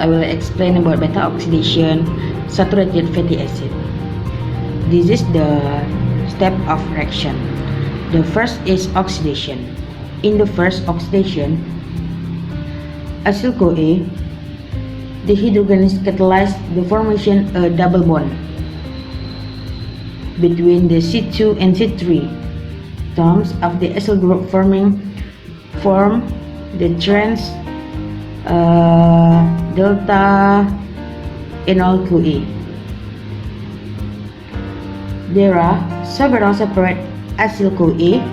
I will explain about beta-oxidation saturated fatty acid. This is the step of reaction. The first is oxidation. In the first oxidation, acyl-CoA dehydrogenase catalyzes the formation of a double bond between the C2 and C3 atoms of the acyl group form the trans delta enol-CoA. There are several separate acyl-CoA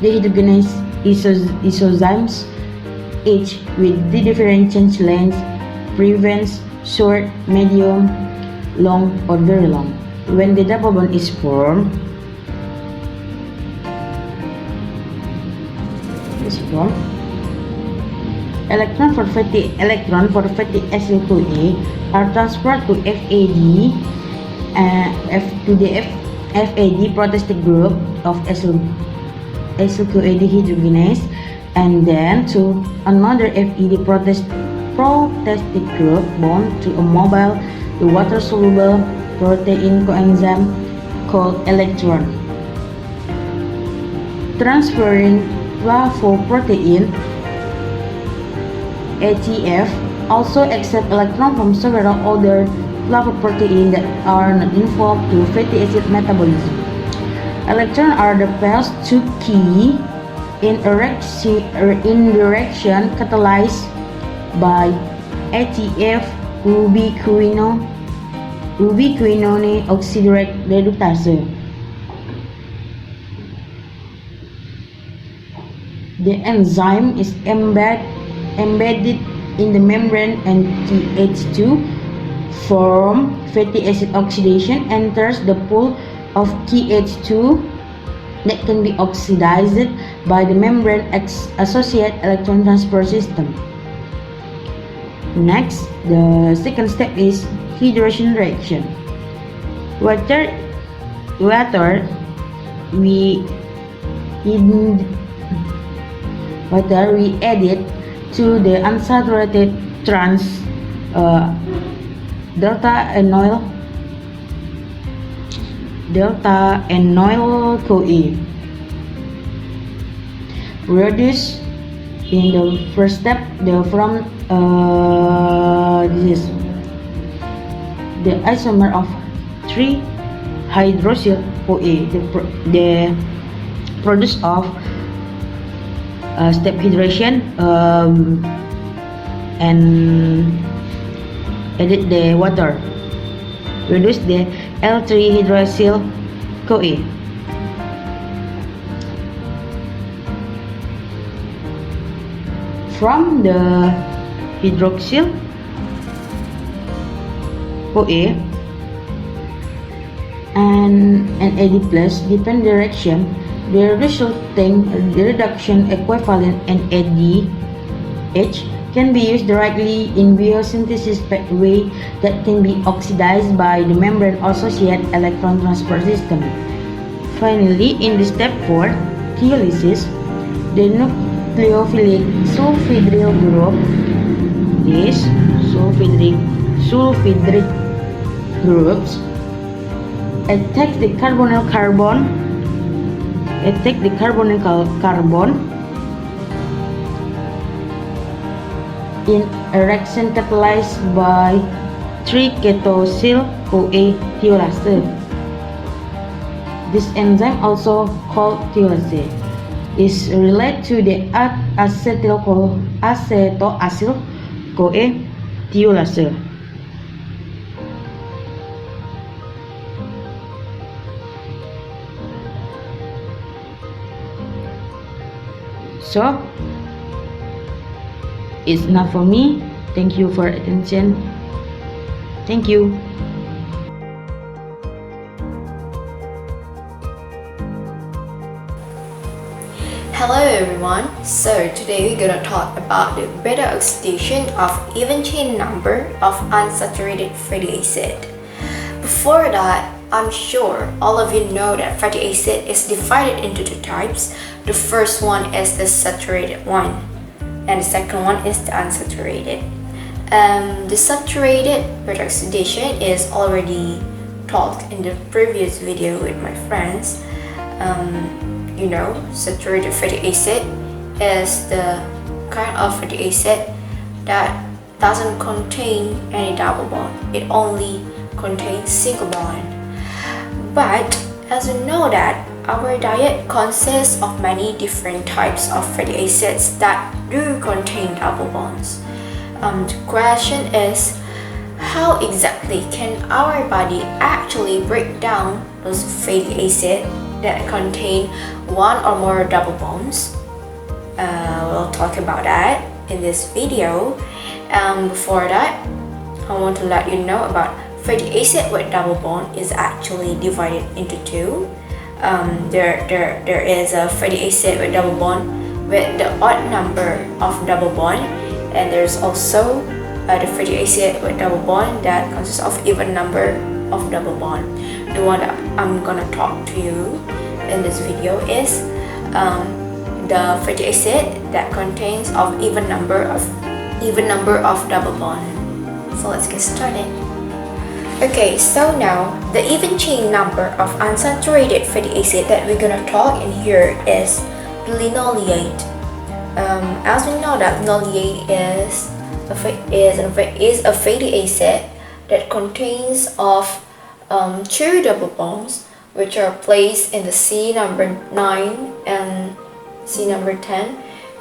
dehydrogenase isozymes, each with the different change lengths, prevents short, medium, long, or very long. When the double bond is formed, electron for fatty acyl-CoA are transferred to FAD FAD protestic group of acyl-CoA dehydrogenase, and then to another FAD protestic group bound to a mobile water-soluble protein coenzyme called electron. Transferring flavoprotein ATF also accept electron from several other flavoproteins that are not involved to fatty acid metabolism. Electrons are the pairs 2 key in reaction catalyzed by ATF ubiquinone oxidase reductase. The enzyme is embedded in the membrane, and TH2 from fatty acid oxidation enters the pool of TH2 that can be oxidized by the membrane associated electron transfer system. Next, the second step is hydration reaction. Water we added to the unsaturated trans delta enol-CoA. Reduce in the first step this is the isomer of 3-hydroxyl-CoA, the produce of step hydration, and added the water. Reduce the L3-hydroxyl-CoA. From the hydroxyl-CoA and AD plus depend direction, the resulting reduction equivalent and ADH can be used directly in biosynthesis pathway that can be oxidized by the membrane-associated electron transfer system. Finally, in the step 4, thaiolysis, the nucleophilic sulfhydryl group, these sulfhydric groups, attack the carbonyl carbon in a reaction catalyzed by 3-ketoacyl-CoA thiolase. This enzyme, also called thiolase, is related to the acetoacyl-CoA thiolase. So, it's enough for me. Thank you for attention. Thank you. Hello everyone, so today we're gonna talk about the beta-oxidation of even chain number of unsaturated fatty acid. Before that, I'm sure all of you know that fatty acid is divided into two types. The first one is the saturated one, and the second one is the unsaturated. The saturated beta-oxidation is already talked in the previous video with my friends. Saturated fatty acid is the kind of fatty acid that doesn't contain any double bond. It only contains single bond. But as you know that our diet consists of many different types of fatty acids that do contain double bonds. The question is, how exactly can our body actually break down those fatty acids that contain one or more double bonds? We'll talk about that in this video. Before that, I want to let you know about fatty acid with double bond is actually divided into two. There is a fatty acid with double bond with the odd number of double bond, and there's also the fatty acid with double bond that consists of even number of double bond. The one that I'm gonna talk to you in this video is the fatty acid that contains of even number of double bond. So let's get started. Okay, so now the even chain number of unsaturated fatty acid that we're gonna talk in here is linoleate. As we know that linoleate is a fatty acid that contains of two double bonds, which are placed in the C number 9 and C number 10,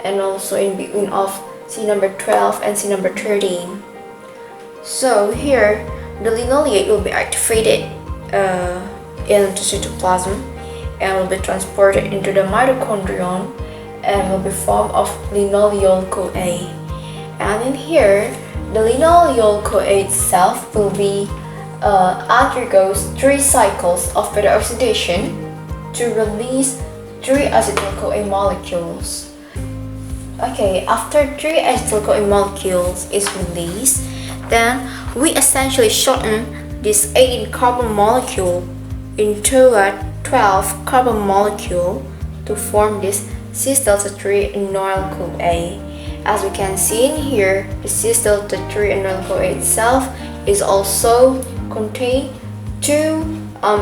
and also in between of C number 12 and C number 13. So here, the linoleate will be activated into cytoplasm and will be transported into the mitochondrion and will be formed of linoleal-CoA. And in here, the linoleal-CoA itself will be undergoes 3 cycles of beta-oxidation to release 3 acetyl-CoA molecules. Okay, after 3 acetyl-CoA molecules is released, then we essentially shorten this 18 carbon molecule into a 12 carbon molecule to form this cis-delta-3-aryl-CoA. As we can see in here, the cis-delta-3-aryl-CoA itself is also contain 2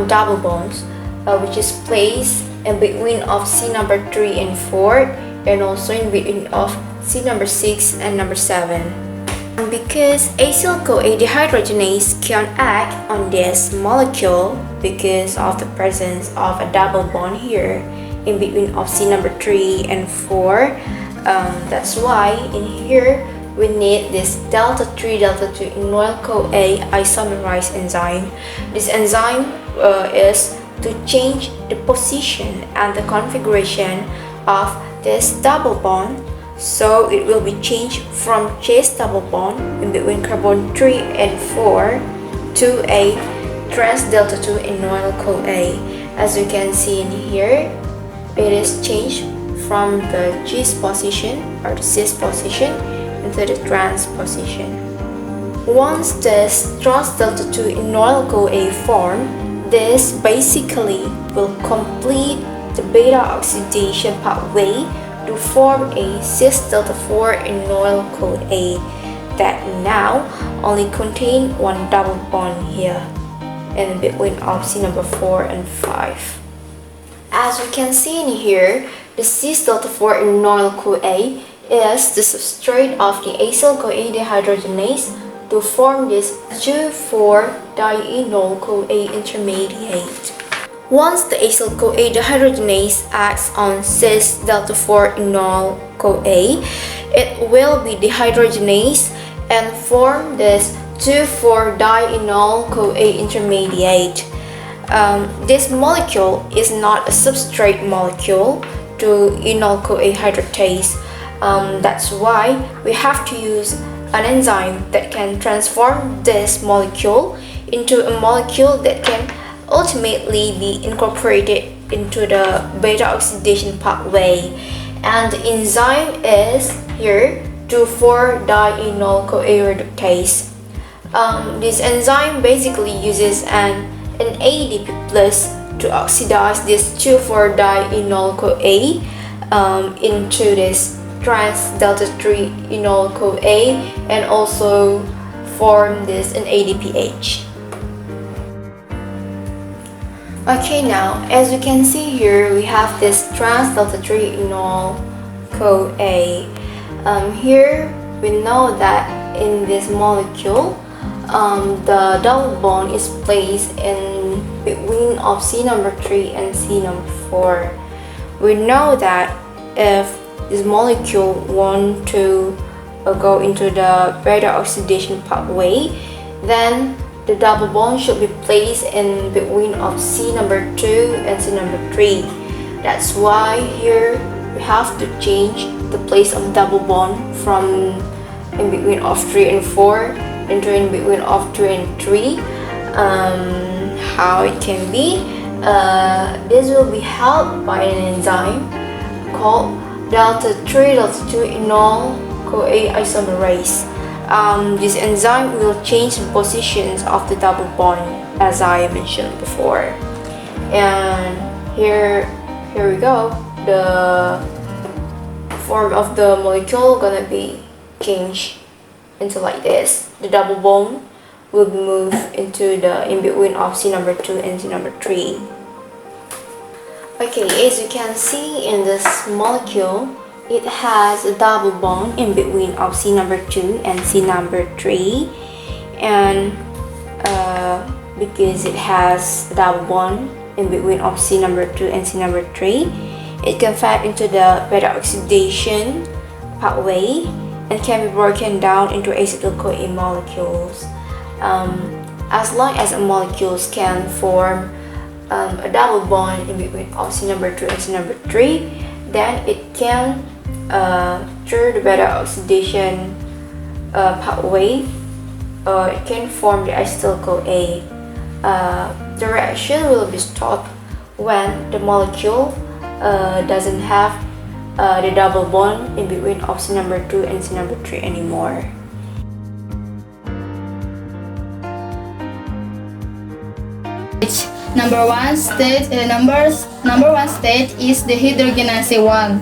double bonds, which is placed in between of C number 3 and 4, and also in between of C number 6 and number 7. And because acyl-CoA dehydrogenase can act on this molecule because of the presence of a double bond here in between of C number 3 and 4, that's why in here we need this delta-3 delta-2-aryl-CoA isomerase enzyme. This enzyme is to change the position and the configuration of this double bond, so it will be changed from cis double bond in between carbon 3 and 4 to a trans delta-2-aryl-CoA. As you can see in here, it is changed from the cis position or the cis position into the trans position. Once this trans delta-2-aryl-CoA form, this basically will complete the beta-oxidation pathway to form a cis-delta-4-aryl-CoA that now only contain 1 double bond here in between of C number 4 and 5. As we can see in here, the cis-delta-4-aryl-CoA is the substrate of the acyl-CoA dehydrogenase to form this 2,4-dienol-CoA intermediate. Once the acyl-CoA dehydrogenase acts on cis-delta-4-aryl-CoA, it will be dehydrogenase and form this 2,4-dienol-CoA intermediate. This molecule is not a substrate molecule to enol-CoA hydratase. That's why we have to use an enzyme that can transform this molecule into a molecule that can ultimately be incorporated into the beta-oxidation pathway. And the enzyme is here 2,4-dienol-CoA reductase. This enzyme basically uses an ADP plus to oxidize this 2,4-dienol-CoA into this trans delta 3 enol CoA and also form this in ADPH. Okay, now as you can see here, we have this trans delta 3 enol CoA. Here we know that in this molecule, the double bond is placed in between of C number 3 and C number 4. We know that if this molecule want to go into the beta-oxidation pathway, then the double bond should be placed in between of C number 2 and C number 3. That's why here we have to change the place of double bond from in between of 3 and 4 into in between of 2 and 3. How it can be? This will be helped by an enzyme called delta 3 delta 2 enol CoA isomerase. This enzyme will change the positions of the double bond as I mentioned before. And here we go. The form of the molecule gonna be changed into like this. The double bond will be moved into the in between of C number 2 and C number 3. Okay, as you can see in this molecule, it has a double bond in between of C number 2 and C number 3, and because it has a double bond in between of C number 2 and C number 3, it can fit into the beta-oxidation pathway and can be broken down into acetyl-CoA molecules. As long as molecules can form a double bond in between of C number 2 and C number 3, then it can through the beta-oxidation pathway, it can form the acetyl-CoA. The reaction will be stopped when the molecule doesn't have the double bond in between of C number 2 and C number 3 anymore. Number one stage is dehydrogenase 1.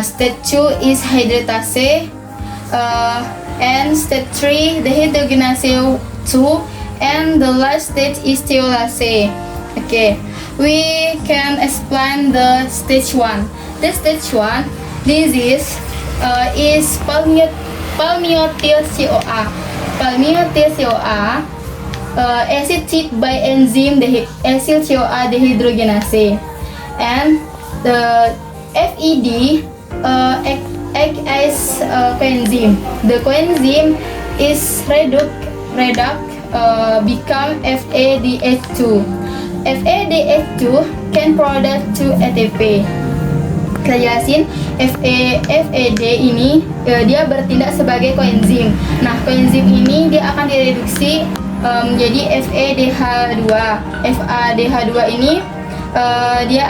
Stage 2 is hydratase, and stage 3 dehydrogenase 2, and the last stage is thiolase. Okay, we can explain the stage 1. The stage 1 disease is palmitoyl CoA. Palmitoyl CoA acidic by enzyme acyl CoA dehydrogenase, and the FED act as coenzyme. The coenzyme is become FADH2. FADH2 can produce 2 ATP. Kita jelasin, FAD ini dia bertindak sebagai koenzim. Nah, koenzim ini dia akan direduksi menjadi FADH2. FADH2 ini dia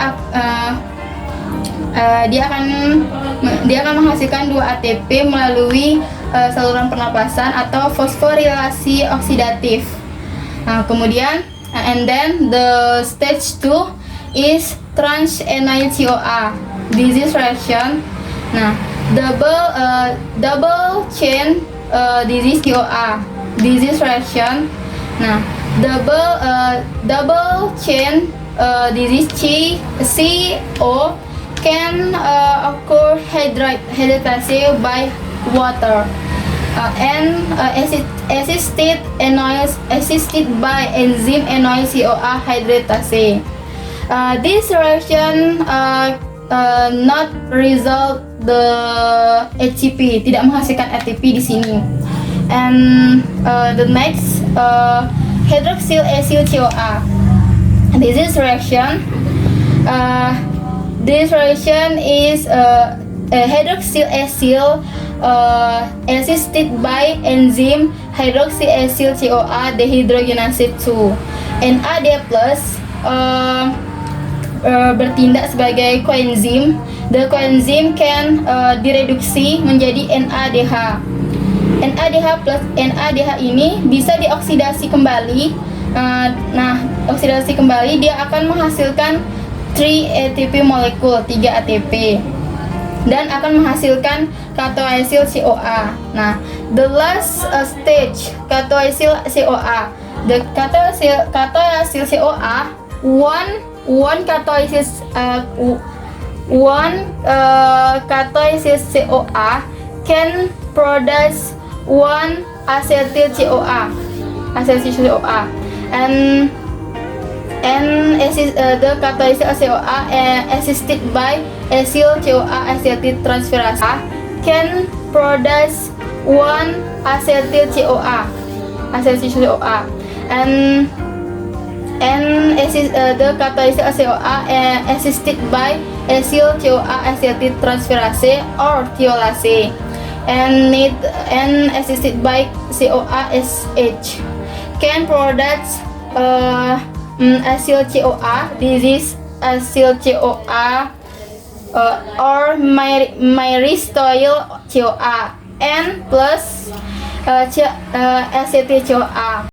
akan menghasilkan 2 ATP melalui saluran pernapasan atau fosforilasi oksidatif. Nah, kemudian and then the stage 2 is trans-enol CoA disease reaction. Nah, double chain disease CoA disease reaction. Nah, double chain disease CO can occur hydratase by water and assisted by enzyme enol CoA hydratase. This reaction not result the ATP, tidak menghasilkan ATP di sini. And the next hydroxyl acyl CoA. This reaction is hydroxyl acyl assisted by enzyme hydroxyacyl CoA dehydrogenase 2. NAD+ bertindak sebagai koenzim. The coenzym can direduksi menjadi NADH. NADH plus NADH ini bisa dioksidasi kembali. Nah, oksidasi kembali dia akan menghasilkan 3 ATP molekul, 3 ATP. dan akan menghasilkan ketoacyl CoA. Nah, the last stage ketoacyl CoA. The ketoacyl CoA, one ketoacyl CoA can produce one acetyl CoA, and the ketoacyl CoA assisted by acyl CoA acetyltransferase can produce one acetyl CoA, and the ketoacyl CoA assisted by acyl CoA acetyltransferase or thiolase, and assisted by CoASH can produce acyl CoA. This is acyl CoA or myristoyl CoA, and plus acetyl CoA.